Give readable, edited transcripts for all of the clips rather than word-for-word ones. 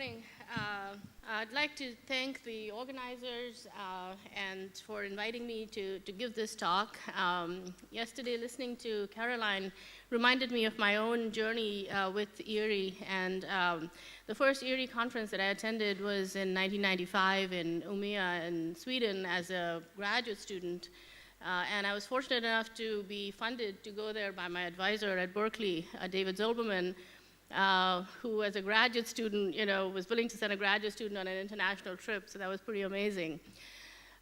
morning. I'd like to thank the organizers and for inviting me to give this talk. Yesterday, listening to Caroline reminded me of my own journey with Erie, and the first Erie conference that I attended was in 1995 in Umeå in Sweden as a graduate student. And I was fortunate enough to be funded to go there by my advisor at Berkeley, David Zolberman, who as a graduate student, was willing to send a graduate student on an international trip, so that was pretty amazing.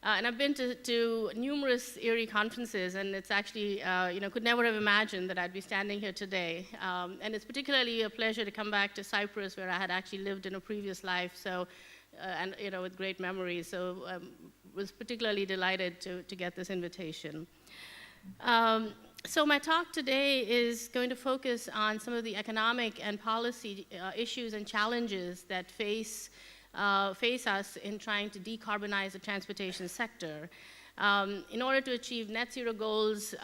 And I've been to numerous Erie conferences, and it's actually, could never have imagined that I'd be standing here today. And it's particularly a pleasure to come back to Cyprus, where I had actually lived in a previous life, so, and with great memories. So was particularly delighted to get this invitation. So my talk today is going to focus on some of the economic and policy issues and challenges that face us in trying to decarbonize the transportation sector. In order to achieve net zero goals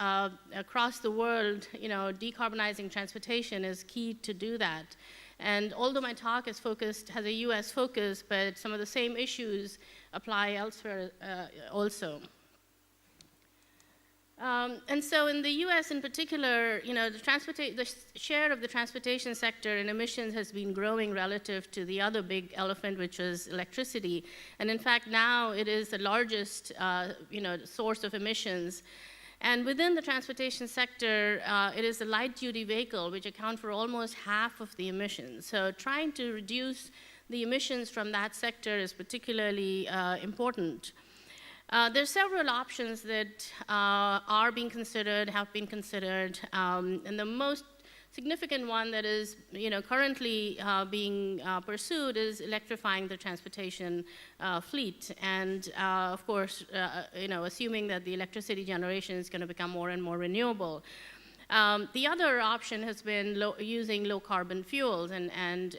across the world, decarbonizing transportation is key to do that. And although my talk has a US focus, but some of the same issues apply elsewhere also. And so in the US in particular, the share of the transportation sector in emissions has been growing relative to the other big elephant, which is electricity. And in fact, now it is the largest source of emissions. And within the transportation sector, it is the light-duty vehicle, which account for almost half of the emissions. So trying to reduce the emissions from that sector is particularly important. There are several options that are being considered, have been considered, and the most significant one that is currently being pursued is electrifying the transportation fleet. And of course, assuming that the electricity generation is going to become more and more renewable. The other option has been using low carbon fuels and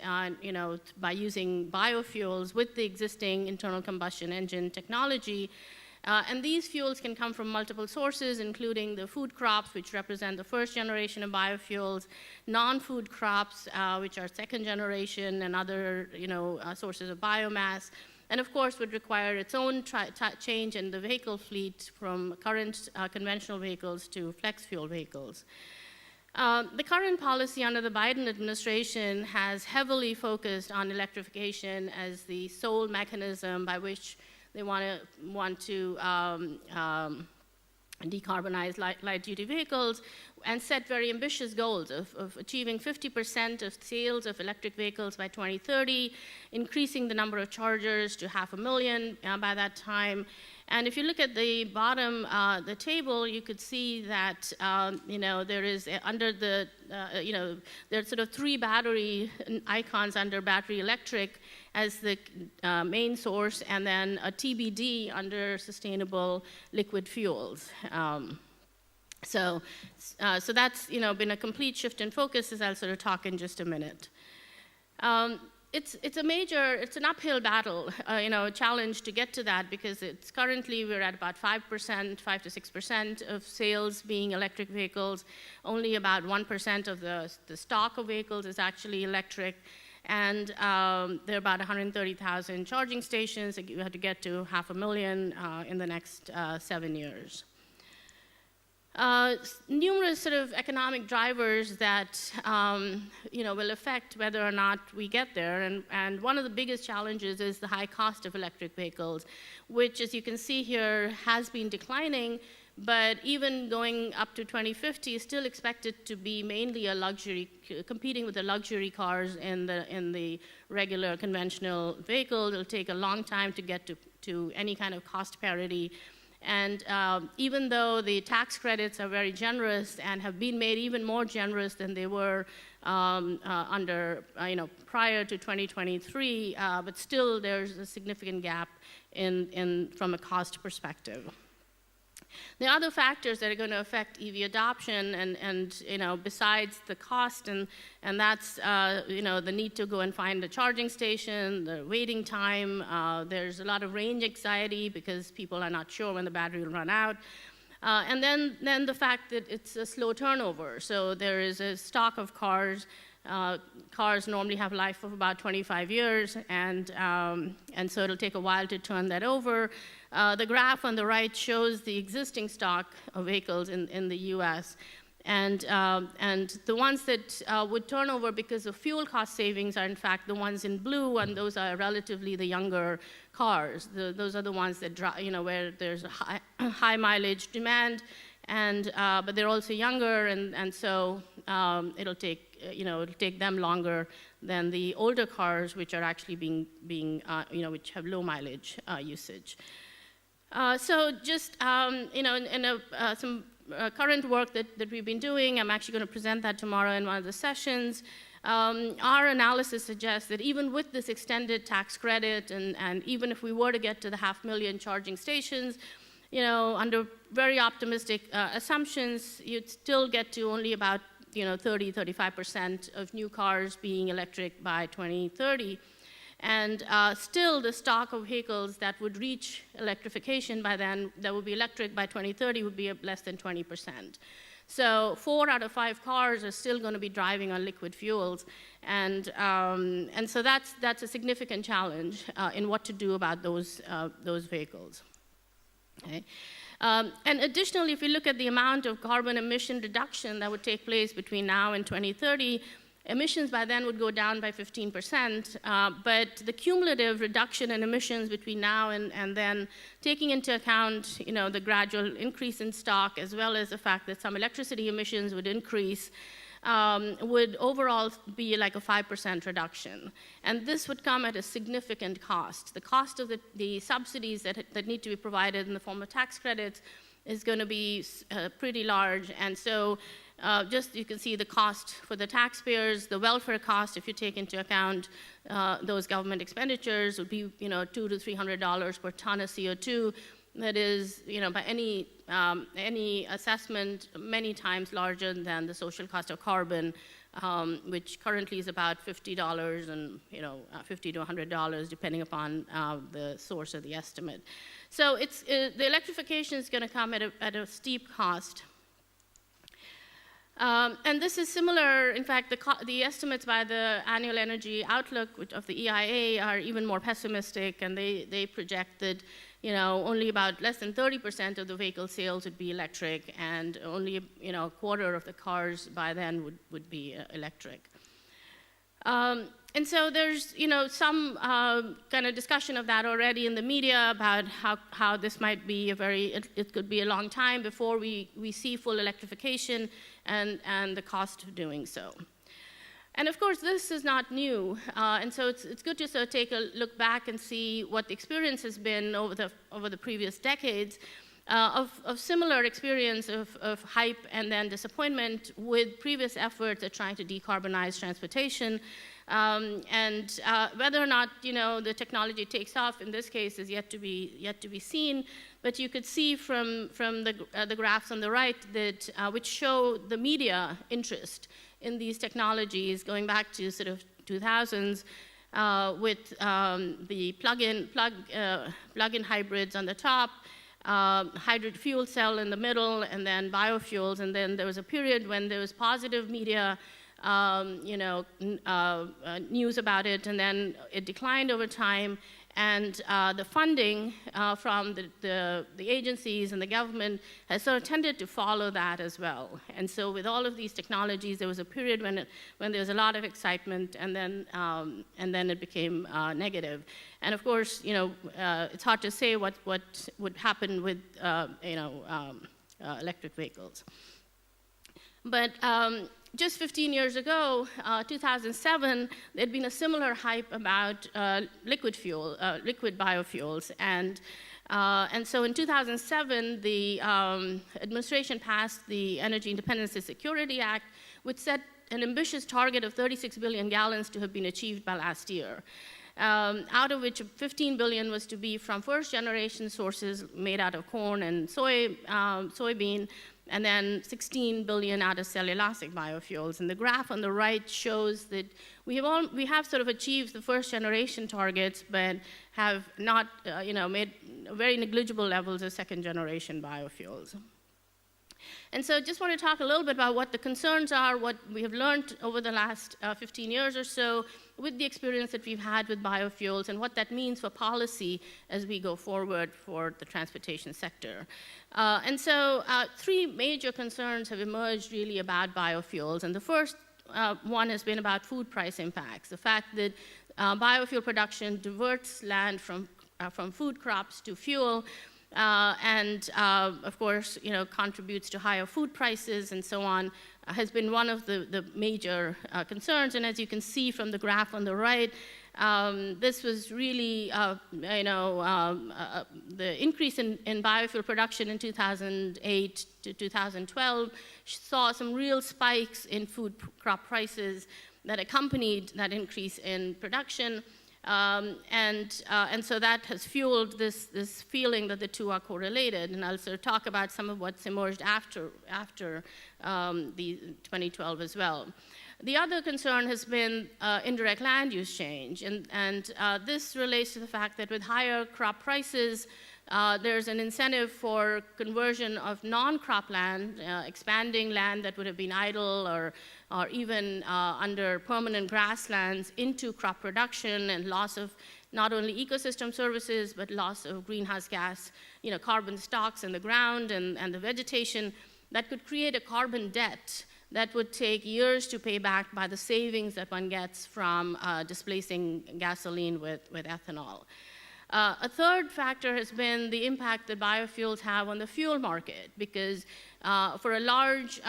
by using biofuels with the existing internal combustion engine technology. And these fuels can come from multiple sources, including the food crops, which represent the first generation of biofuels, non-food crops, which are second generation, and other sources of biomass. And of course, would require its own change in the vehicle fleet from current conventional vehicles to flex fuel vehicles. The current policy under the Biden administration has heavily focused on electrification as the sole mechanism by which they want to decarbonize light-duty vehicles and set very ambitious goals of achieving 50% of sales of electric vehicles by 2030, increasing the number of chargers to 500,000 by that time. And if you look at the bottom, the table, you could see that, there is under the, there's sort of three battery icons under battery electric as the main source, and then a TBD under sustainable liquid fuels. So that's been a complete shift in focus, as I'll sort of talk in just a minute. It's an uphill battle, challenge to get to that, because we're at about 5% to 6% of sales being electric vehicles. Only about 1% of the stock of vehicles is actually electric. And there are about 130,000 charging stations that you have to get to 500,000 in the next 7 years. Numerous sort of economic drivers that will affect whether or not we get there, and one of the biggest challenges is the high cost of electric vehicles, which, as you can see here, has been declining, but even going up to 2050 is still expected to be mainly a luxury, competing with the luxury cars in the regular conventional vehicles. It'll take a long time to get to any kind of cost parity. And even though the tax credits are very generous and have been made even more generous than they were prior to 2023, but still there's a significant gap from a cost perspective. There are other factors that are going to affect EV adoption, and besides the cost, and that's the need to go and find a charging station, the waiting time. There's a lot of range anxiety because people are not sure when the battery will run out. And then the fact that it's a slow turnover. So there is a stock of cars Cars normally have a life of about 25 years, and so it'll take a while to turn that over. The graph on the right shows the existing stock of vehicles in the US. And the ones that would turn over because of fuel cost savings are in fact the ones in blue, and those are relatively the younger cars. Those are the ones that where there's a high mileage demand, and but they're also younger, and so it'll take them longer than the older cars, which are actually which have low mileage usage. So just some current work that we've been doing, I'm actually going to present that tomorrow in one of the sessions. Our analysis suggests that even with this extended tax credit, and even if we were to get to the 500,000 charging stations, under very optimistic assumptions, you'd still get to only about 30-35% of new cars being electric by 2030. And still, the stock of vehicles that would reach electrification by then, that would be electric by 2030, would be less than 20%. So 4 out of 5 cars are still going to be driving on liquid fuels, and so that's a significant challenge in what to do about those vehicles. Okay. And additionally, if we look at the amount of carbon emission reduction that would take place between now and 2030, emissions by then would go down by 15%, but the cumulative reduction in emissions between now and then, taking into account the gradual increase in stock, as well as the fact that some electricity emissions would increase, would overall be like a 5% reduction. And this would come at a significant cost. The cost of the subsidies that need to be provided in the form of tax credits is going to be pretty large, and so just you can see the cost for the taxpayers, the welfare cost, if you take into account those government expenditures, would be $200 to $300 per ton of CO2. That is, by any assessment, many times larger than the social cost of carbon, which currently is about $50 and $50 to $100, depending upon the source of the estimate. So the electrification is going to come at a steep cost. And this is similar. In fact, the estimates by the Annual Energy Outlook of the EIA are even more pessimistic, and they project that only about less than 30% of the vehicle sales would be electric, and only a quarter of the cars by then would be electric. And so there's some kind of discussion of that already in the media about how this might be it could be a long time before we see full electrification, and the cost of doing so. And of course, this is not new, and so it's good to sort of take a look back and see what the experience has been over the previous decades of similar experience of hype and then disappointment with previous efforts at trying to decarbonize transportation. And whether or not the technology takes off in this case is yet to be seen. But you could see from the graphs on the right that which show the media interest in these technologies going back to sort of 2000s, with the plug-in hybrids on the top, hybrid fuel cell in the middle, and then biofuels. And then there was a period when there was positive media news about it, and then it declined over time, and the funding from the agencies and the government has sort of tended to follow that as well. And so with all of these technologies, there was a period when there was a lot of excitement, and then it became negative. And of course, it's hard to say what would happen with electric vehicles. But just 15 years ago, 2007, there'd been a similar hype about liquid biofuels, and so in 2007, the administration passed the Energy Independence and Security Act, which set an ambitious target of 36 billion gallons to have been achieved by last year. Out of which 15 billion was to be from first-generation sources made out of corn and soybean, and then 16 billion out of cellulosic biofuels. And the graph on the right shows that we have sort of achieved the first-generation targets, but have not made very negligible levels of second-generation biofuels. And so just want to talk a little bit about what the concerns are, what we have learned over the last 15 years or so with the experience that we've had with biofuels and what that means for policy as we go forward for the transportation sector. And so three major concerns have emerged really about biofuels. And the first one has been about food price impacts, the fact that biofuel production diverts land from food crops to fuel, and of course, contributes to higher food prices and so on, has been one of the major concerns. And as you can see from the graph on the right, this was really, the increase in biofuel production in 2008 to 2012 saw some real spikes in food crop prices that accompanied that increase in production. And so that has fueled this feeling that the two are correlated. And I'll sort of talk about some of what's emerged after the 2012 as well. The other concern has been indirect land use change. And this relates to the fact that with higher crop prices, there's an incentive for conversion of non-crop land, expanding land that would have been idle or even under permanent grasslands into crop production, and loss of not only ecosystem services, but loss of greenhouse gas, carbon stocks in the ground and the vegetation that could create a carbon debt that would take years to pay back by the savings that one gets from displacing gasoline with ethanol. A third factor has been the impact that biofuels have on the fuel market, because for a large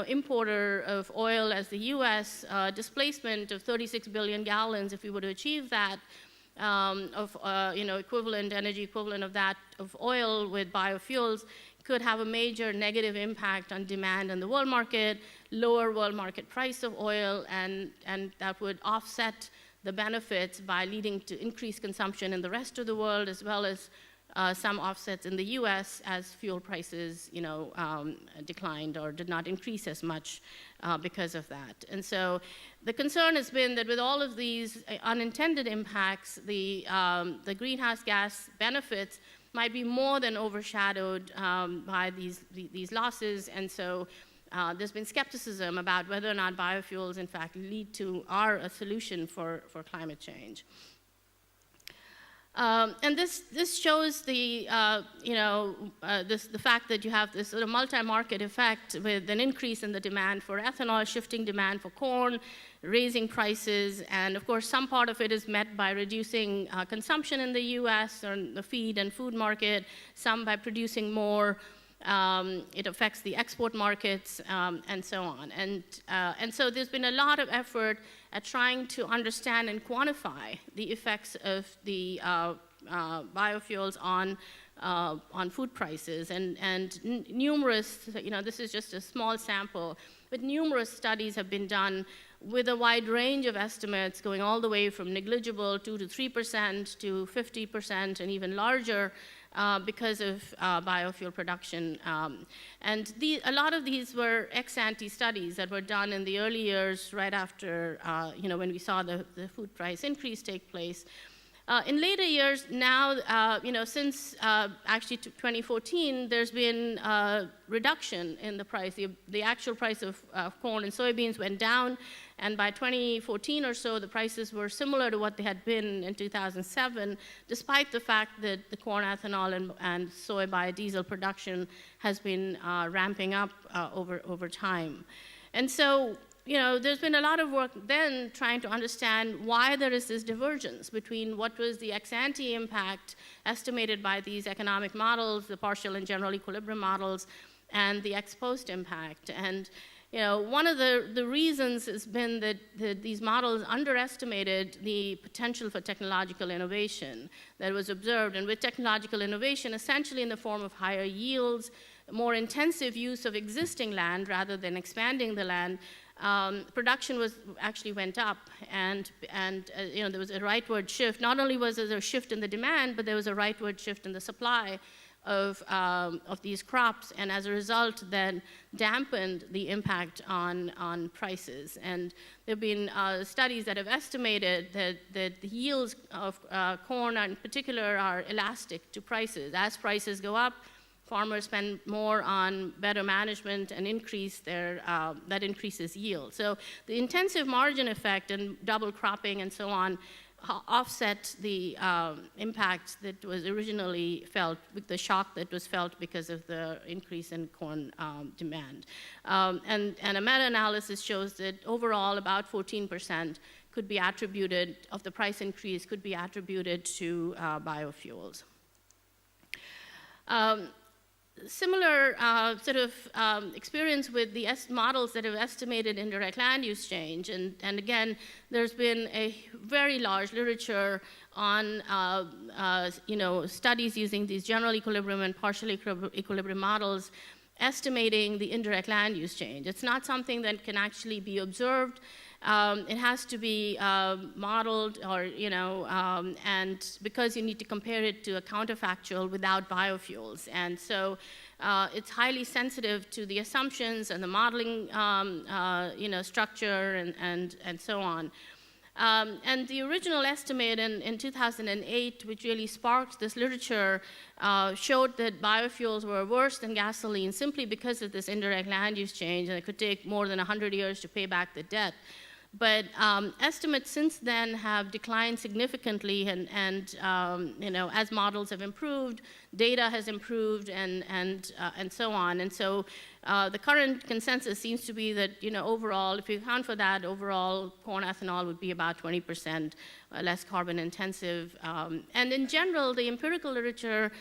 importer of oil as the US, displacement of 36 billion gallons, if we were to achieve that, of energy equivalent of that of oil with biofuels, could have a major negative impact on demand in the world market, lower world market price of oil, and that would offset the benefits by leading to increased consumption in the rest of the world, as well as some offsets in the US as fuel prices declined or did not increase as much because of that. And so the concern has been that with all of these unintended impacts, the greenhouse gas benefits might be more than overshadowed by these losses. And so there's been skepticism about whether or not biofuels, in fact, are a solution for climate change. And this shows the fact that you have this sort of multi-market effect with an increase in the demand for ethanol, shifting demand for corn, raising prices, and of course some part of it is met by reducing consumption in the US or the feed and food market, some by producing more. It affects the export markets and so on. And so there's been a lot of effort at trying to understand and quantify the effects of the biofuels on food prices. And numerous, this is just a small sample, but numerous studies have been done with a wide range of estimates going all the way from negligible 2 to 3% to 50% and even larger. Because of biofuel production. And a lot of these were ex-ante studies that were done in the early years right after when we saw the food price increase take place. In later years, now, since actually 2014, there's been a reduction in the price. The actual price of corn and soybeans went down, and by 2014 or so, the prices were similar to what they had been in 2007, despite the fact that the corn ethanol and soy biodiesel production has been ramping up over time. And so, there's been a lot of work then trying to understand why there is this divergence between what was the ex-ante impact estimated by these economic models, the partial and general equilibrium models, and the ex-post impact. And one of the reasons has been that these models underestimated the potential for technological innovation that was observed. And with technological innovation, essentially in the form of higher yields, more intensive use of existing land rather than expanding the land, production actually went up, and there was a rightward shift. Not only was there a shift in the demand, but there was a rightward shift in the supply of these crops, and as a result, then dampened the impact on prices. And there have been studies that have estimated that the yields of corn in particular are elastic to prices. As prices go up, farmers spend more on better management and that increases yield. So the intensive margin effect and double cropping and so on offset the impact that was originally felt, with the shock that was felt because of the increase in corn demand. And a meta-analysis shows that overall about 14% could be attributed, of the price increase, could be attributed to biofuels. Similar experience with the models that have estimated indirect land use change. And again, there's been a very large literature on studies using these general equilibrium and partial equilibrium models estimating the indirect land use change. It's not something that can actually be observed. It has to be modeled, or and because you need to compare it to a counterfactual without biofuels, and so it's highly sensitive to the assumptions and the modeling, structure and so on. And the original estimate in 2008, which really sparked this literature, showed that biofuels were worse than gasoline simply because of this indirect land use change, and it could take more than 100 years to pay back the debt. But estimates since then have declined significantly, and as models have improved, data has improved, and so on. And so the current consensus seems to be that overall, if you account for that, overall corn ethanol would be about 20% less carbon intensive. And in general, the empirical literature,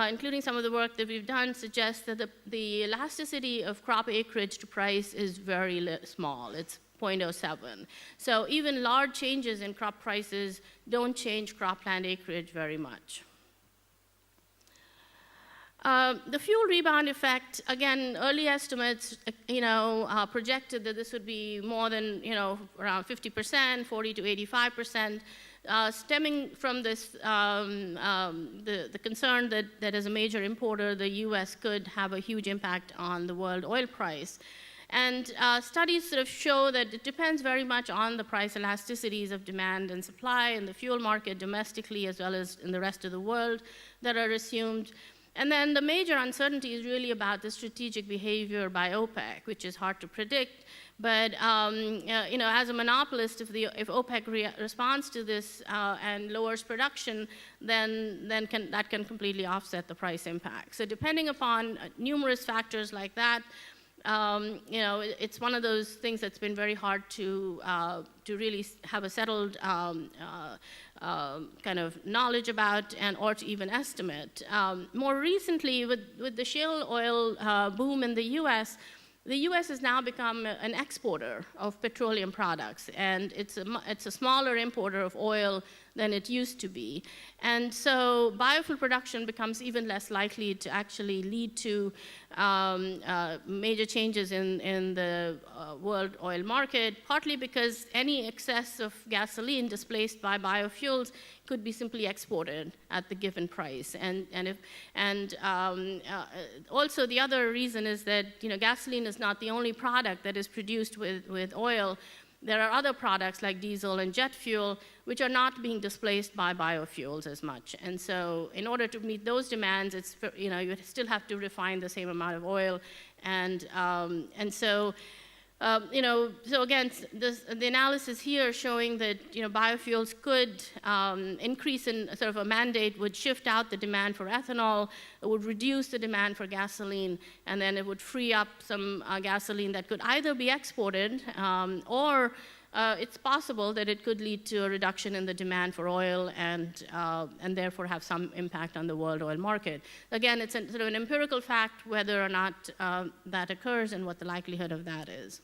including some of the work that we've done, suggests that the elasticity of crop acreage to price is very small. It's 0.07. So even large changes in crop prices don't change cropland acreage very much. The fuel rebound effect, again, early estimates, projected that this would be more than, around 50%, 40 to 85%, stemming from this, the concern that as a major importer, the US could have a huge impact on the world oil price. And studies sort of show that it depends very much on the price elasticities of demand and supply in the fuel market domestically as well as in the rest of the world that are assumed. And then the major uncertainty is really about the strategic behavior by OPEC, which is hard to predict. But as a monopolist, if OPEC responds to this and lowers production, then that can completely offset the price impact. So depending upon numerous factors like that, it's one of those things that's been very hard to really have a settled kind of knowledge about or to even estimate. More recently, with the shale oil boom in the US has now become an exporter of petroleum products, and it's a smaller importer of oil than it used to be. And so biofuel production becomes even less likely to actually lead to major changes in the world oil market, partly because any excess of gasoline displaced by biofuels could be simply exported at the given price. Also the other reason is that gasoline is not the only product that is produced with oil. There are other products like diesel and jet fuel which are not being displaced by biofuels as much. And so in order to meet those demands, it's, you still have to refine the same amount of oil. So again, the analysis here showing that biofuels could increase in sort of a mandate would shift out the demand for ethanol, it would reduce the demand for gasoline, and then it would free up some gasoline that could either be exported or it's possible that it could lead to a reduction in the demand for oil and therefore have some impact on the world oil market. Again, it's sort of an empirical fact whether or not that occurs and what the likelihood of that is.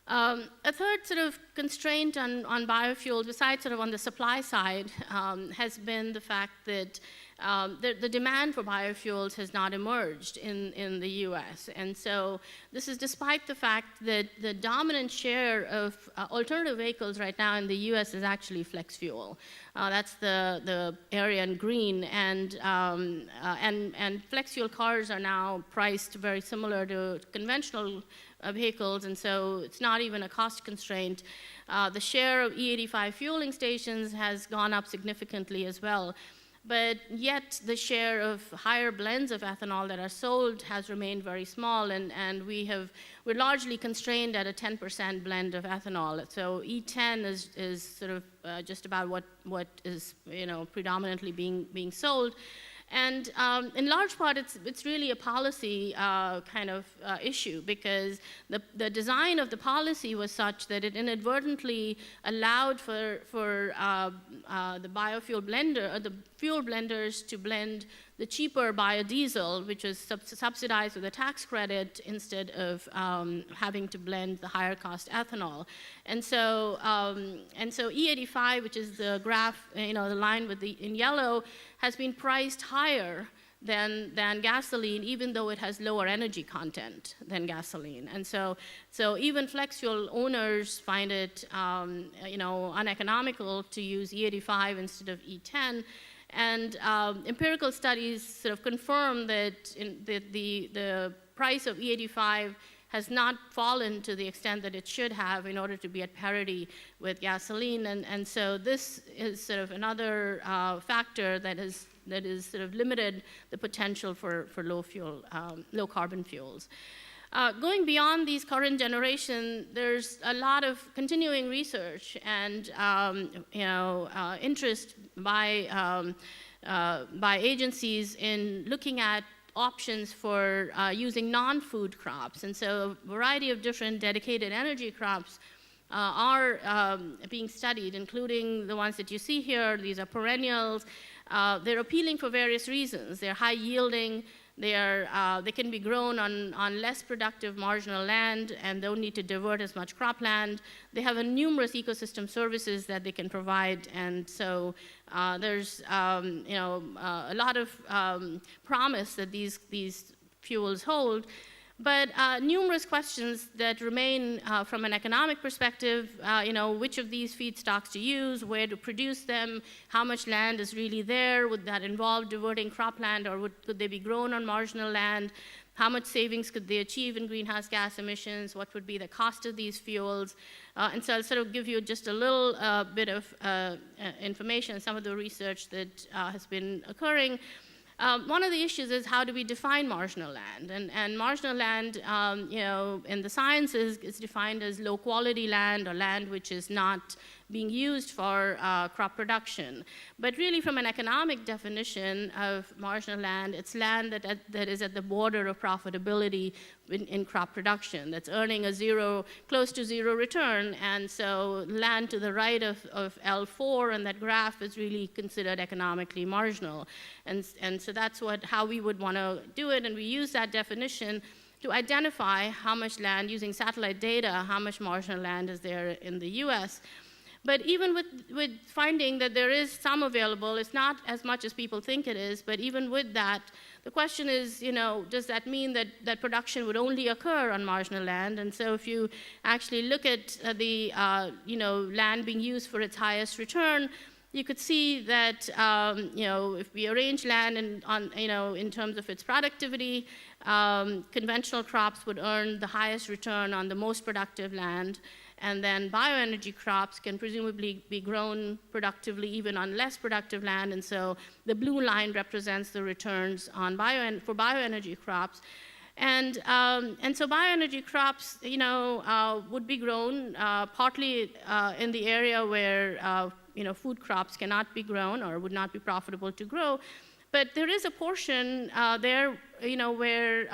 A third sort of constraint on biofuels, besides sort of on the supply side, has been the fact that the demand for biofuels has not emerged in the US. And so this is despite the fact that the dominant share of alternative vehicles right now in the US is actually flex fuel. That's the area in green, and flex fuel cars are now priced very similar to conventional vehicles, and so it's not even a cost constraint. The share of E85 fueling stations has gone up significantly as well. but yet the share of higher blends of ethanol that are sold has remained very small, and we're largely constrained at a 10% blend of ethanol. So E10 is sort of just about what is predominantly being sold. And in large part, it's really a policy kind of issue, because the design of the policy was such that it inadvertently allowed for the biofuel blender, or the fuel blenders, to blend the cheaper biodiesel, which was subsidized with a tax credit, instead of having to blend the higher cost ethanol. And so E85, which is the graph, the line with in yellow, has been priced higher than gasoline, even though it has lower energy content than gasoline. And so even flex fuel owners find it uneconomical to use E85 instead of E10. And empirical studies sort of confirm that the price of E85 has not fallen to the extent that it should have in order to be at parity with gasoline. And so this is sort of another factor that is sort of limited the potential for low carbon fuels. Going beyond these current generation, there's a lot of continuing research and interest by agencies in looking at options for using non-food crops. And so a variety of different dedicated energy crops are being studied, including the ones that you see here. These are perennials. They're appealing for various reasons. They're high yielding. They can be grown on less productive marginal land and don't need to divert as much cropland. They have numerous ecosystem services that they can provide, and so there's a lot of promise that these fuels hold. But numerous questions that remain from an economic perspective, which of these feedstocks to use, where to produce them, how much land is really there, would that involve diverting cropland, or could they be grown on marginal land, how much savings could they achieve in greenhouse gas emissions, what would be the cost of these fuels. And so I'll sort of give you just a little bit of information, some of the research that has been occurring. One of the issues is, how do we define marginal land? And marginal land, in the sciences, is defined as low quality land, or land which is not being used for crop production. But really, from an economic definition of marginal land, it's land that is at the border of profitability in crop production, that's earning close to zero return. And so land to the right of L4 and that graph is really considered economically marginal. And so that's how we would want to do it. And we use that definition to identify how much land, using satellite data, how much marginal land is there in the US. But even with finding that there is some available, it's not as much as people think it is, but even with that, the question is, does that mean that production would only occur on marginal land? And so if you actually look at the land being used for its highest return, you could see that if we arrange land in terms of its productivity, conventional crops would earn the highest return on the most productive land. And then bioenergy crops can presumably be grown productively even on less productive land. And so the blue line represents the returns on for bioenergy crops. And so bioenergy crops, would be grown partly in the area where food crops cannot be grown or would not be profitable to grow. But there is a portion there, where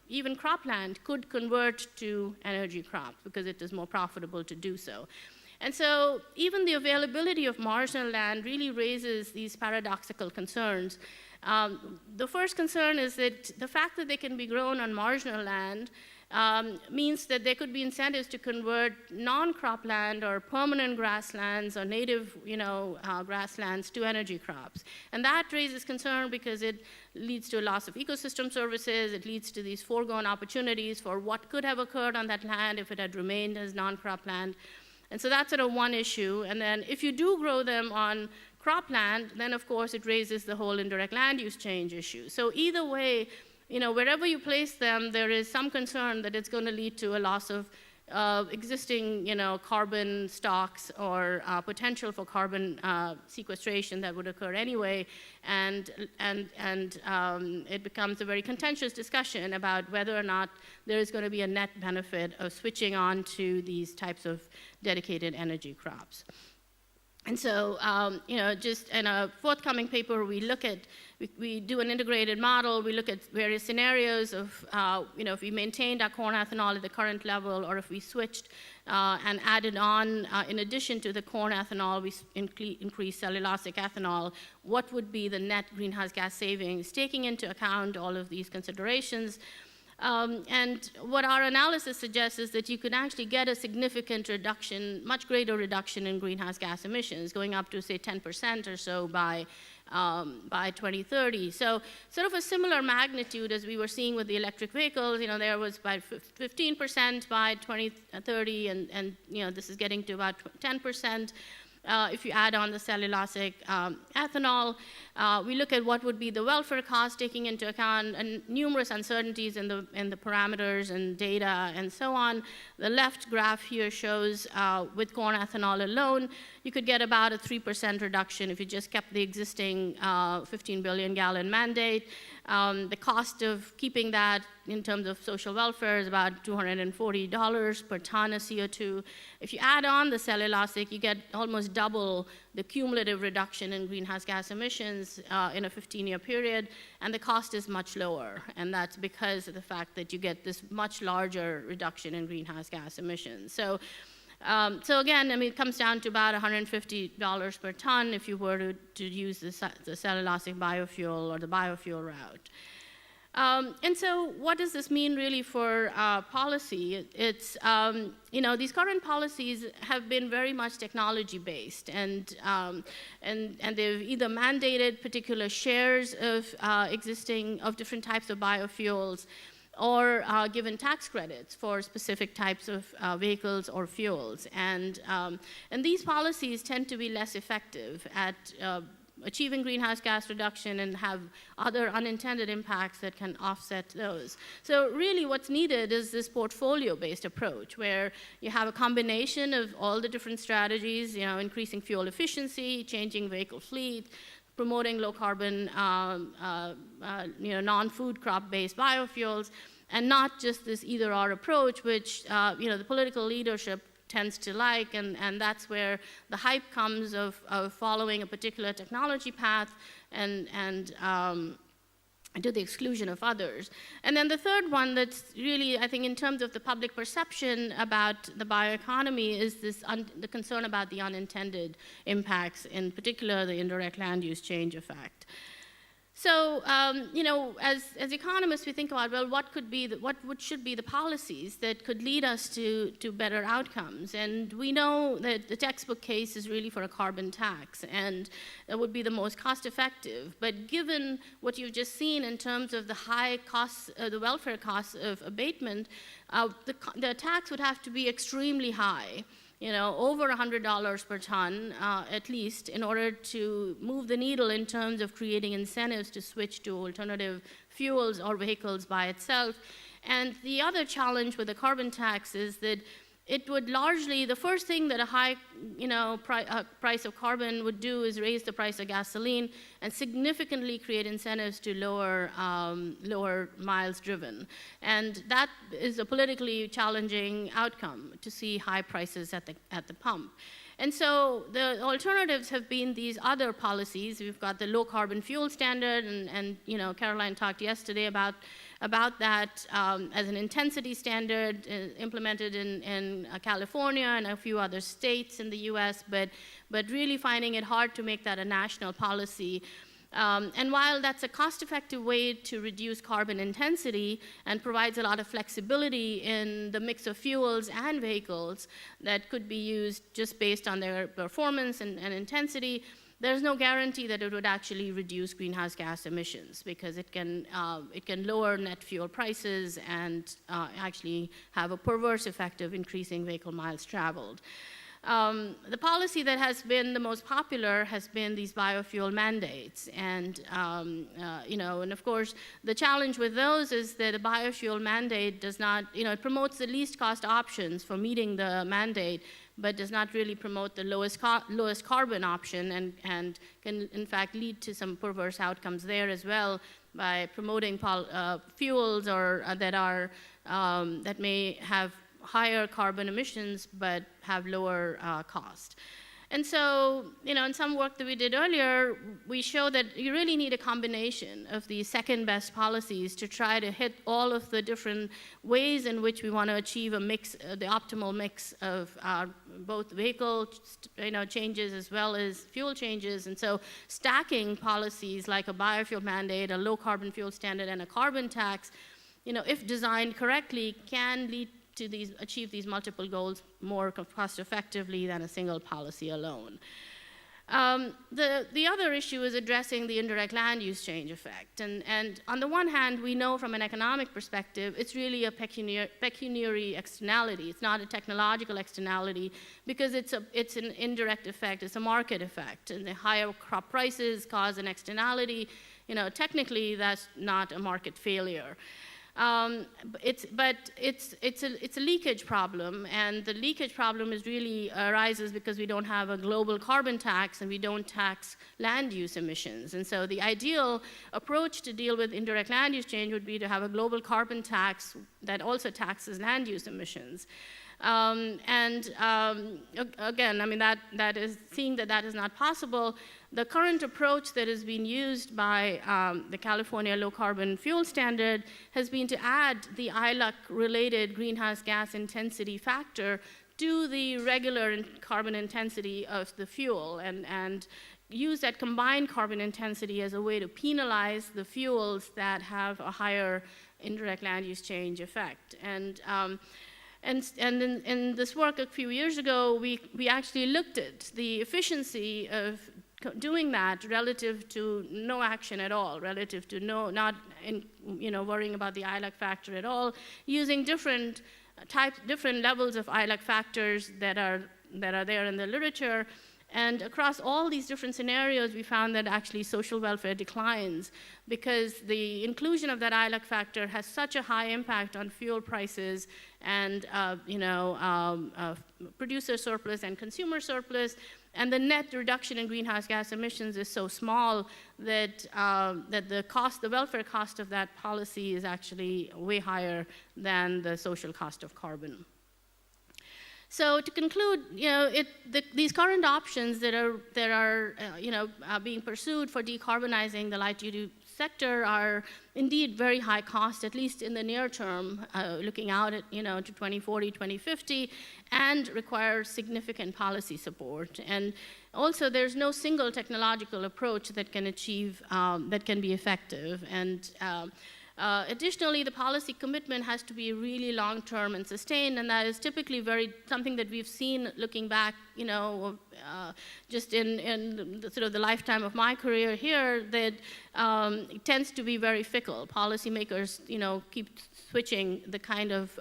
even cropland could convert to energy crops because it is more profitable to do so. And so even the availability of marginal land really raises these paradoxical concerns. The first concern is that the fact that they can be grown on marginal land means that there could be incentives to convert non-cropland or permanent grasslands or native grasslands to energy crops. And that raises concern because it leads to a loss of ecosystem services. It leads to these foregone opportunities for what could have occurred on that land if it had remained as non-cropland. And so that's sort of one issue. And then if you do grow them on cropland, then of course it raises the whole indirect land use change issue. So either way, wherever you place them, there is some concern that it's going to lead to a loss of existing, carbon stocks or potential for carbon sequestration that would occur anyway, and it becomes a very contentious discussion about whether or not there is going to be a net benefit of switching on to these types of dedicated energy crops. And so, just in a forthcoming paper, we do an integrated model. We look at various scenarios of, if we maintained our corn ethanol at the current level, or if we switched and added on, in addition to the corn ethanol, we increased cellulosic ethanol, what would be the net greenhouse gas savings, taking into account all of these considerations. And what our analysis suggests is that you could actually get a significant reduction, much greater reduction in greenhouse gas emissions, going up to, say, 10% or so by 2030. So sort of a similar magnitude as we were seeing with the electric vehicles. There was by 15% by 2030, and this is getting to about 10%. If you add on the cellulosic ethanol, we look at what would be the welfare cost, taking into account numerous uncertainties in the parameters and data and so on. The left graph here shows with corn ethanol alone, you could get about a 3% reduction if you just kept the existing 15 billion gallon mandate. The cost of keeping that in terms of social welfare is about $240 per ton of CO2. If you add on the cellulosic, you get almost double the cumulative reduction in greenhouse gas emissions in a 15-year period, and the cost is much lower. And that's because of the fact that you get this much larger reduction in greenhouse gas emissions. So again, it comes down to about $150 per ton if you were to use the cellulosic biofuel or the biofuel route. And so what does this mean really for policy? It's, these current policies have been very much technology-based, and they've either mandated particular shares of different types of biofuels, or given tax credits for specific types of vehicles or fuels. And these policies tend to be less effective at achieving greenhouse gas reduction and have other unintended impacts that can offset those. So really what's needed is this portfolio-based approach where you have a combination of all the different strategies, increasing fuel efficiency, changing vehicle fleet, promoting low carbon, non-food crop-based biofuels, and not just this either-or approach, which the political leadership tends to like, and that's where the hype comes of following a particular technology path and to the exclusion of others. And then the third one that's really, I think, in terms of the public perception about the bioeconomy is the concern about the unintended impacts, in particular the indirect land use change effect. So, as economists, we think about, well, what should be the policies that could lead us to better outcomes? And we know that the textbook case is really for a carbon tax, and that would be the most cost-effective. But given what you've just seen in terms of the high costs, the welfare costs of abatement, the tax would have to be extremely high. Over $100 per ton, at least, in order to move the needle in terms of creating incentives to switch to alternative fuels or vehicles by itself. And the other challenge with the carbon tax is that it would largely, the first thing that a high price of carbon would do is raise the price of gasoline and significantly create incentives to lower miles driven. And that is a politically challenging outcome, to see high prices at the pump. And so the alternatives have been these other policies. We've got the low carbon fuel standard, and Caroline talked yesterday about that as an intensity standard implemented in California and a few other states in the US, but really finding it hard to make that a national policy. And while that's a cost-effective way to reduce carbon intensity and provides a lot of flexibility in the mix of fuels and vehicles that could be used just based on their performance and intensity, there's no guarantee that it would actually reduce greenhouse gas emissions, because it can lower net fuel prices and actually have a perverse effect of increasing vehicle miles traveled. The policy that has been the most popular has been these biofuel mandates. And, and of course, the challenge with those is that a biofuel mandate does not, it promotes the least cost options for meeting the mandate, but does not really promote the lowest carbon option, and can, in fact, lead to some perverse outcomes there as well by promoting fuels that may have higher carbon emissions but have lower cost. And so, in some work that we did earlier, we show that you really need a combination of these second best policies to try to hit all of the different ways in which we want to achieve a mix, the optimal mix of both vehicle changes as well as fuel changes. And so stacking policies like a biofuel mandate, a low carbon fuel standard, and a carbon tax, if designed correctly, can lead to achieve these multiple goals more cost effectively than a single policy alone. The other issue is addressing the indirect land use change effect. And on the one hand, we know from an economic perspective, it's really a pecuniary externality. It's not a technological externality because it's an indirect effect. It's a market effect. And the higher crop prices cause an externality. Technically, that's not a market failure. It's a leakage problem, and the leakage problem really arises because we don't have a global carbon tax and we don't tax land use emissions. And so the ideal approach to deal with indirect land use change would be to have a global carbon tax that also taxes land use emissions. Again, that is seeing that is not possible. The current approach that has been used by the California Low Carbon Fuel Standard has been to add the ILUC-related greenhouse gas intensity factor to the regular carbon intensity of the fuel and use that combined carbon intensity as a way to penalize the fuels that have a higher indirect land use change effect. And in this work a few years ago, we actually looked at the efficiency of doing that relative to no action at all, relative to not worrying about the ILUC factor at all, using different levels of ILUC factors that are there in the literature. And across all these different scenarios, we found that actually social welfare declines because the inclusion of that ILUC factor has such a high impact on fuel prices and producer surplus and consumer surplus, and the net reduction in greenhouse gas emissions is so small that the welfare cost of that policy is actually way higher than the social cost of carbon. So to conclude, these current options that are being pursued for decarbonizing the light-duty sector are indeed very high cost, at least in the near term, looking out at to 2040, 2050, and require significant policy support. And also, there's no single technological approach that can achieve that can be effective. And additionally, the policy commitment has to be really long-term and sustained, and that is typically something that we've seen looking back, just in the lifetime of my career here, that it tends to be very fickle. Policymakers, keep switching the kind of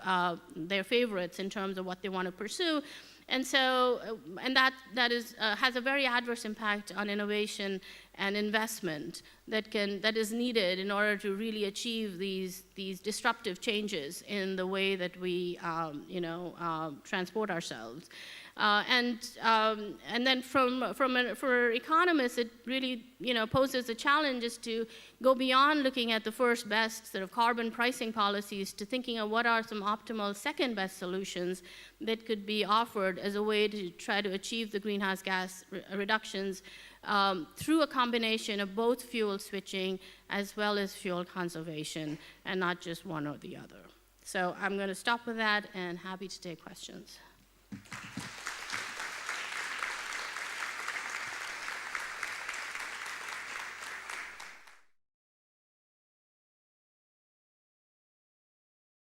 their favorites in terms of what they want to pursue. And so, that has a very adverse impact on innovation and investment that is needed in order to really achieve these disruptive changes in the way that we transport ourselves. And then for economists, it really poses a challenge is to go beyond looking at the first best sort of carbon pricing policies to thinking of what are some optimal second best solutions that could be offered as a way to try to achieve the greenhouse gas reductions through a combination of both fuel switching as well as fuel conservation, and not just one or the other. So I'm going to stop with that and happy to take questions.